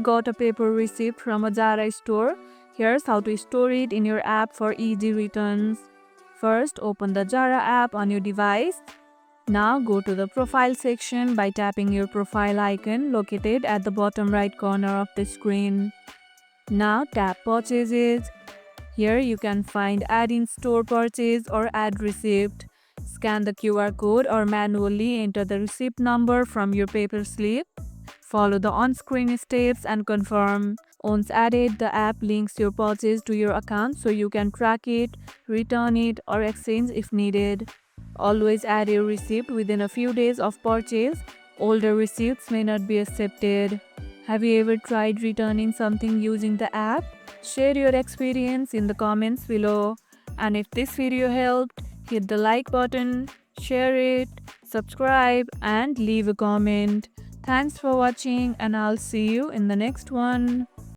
got a paper receipt from a Zara store. Here's how to store it in your app for easy returns. First, open the Zara app on your device. Now go to the profile section by tapping your profile icon located at the bottom right corner of the screen. Now tap purchases. Here you can find add in store purchase or add receipt. Scan the QR code or manually enter the receipt number from your paper slip. Follow the on-screen steps and confirm. Once added, the app links your purchase to your account so you can track it, return it, or exchange if needed. Always add your receipt within a few days of purchase. Older receipts may not be accepted. Have you ever tried returning something using the app? Share your experience in the comments below. And if this video helped, hit the like button, share it, subscribe, and leave a comment. Thanks for watching, and I'll see you in the next one.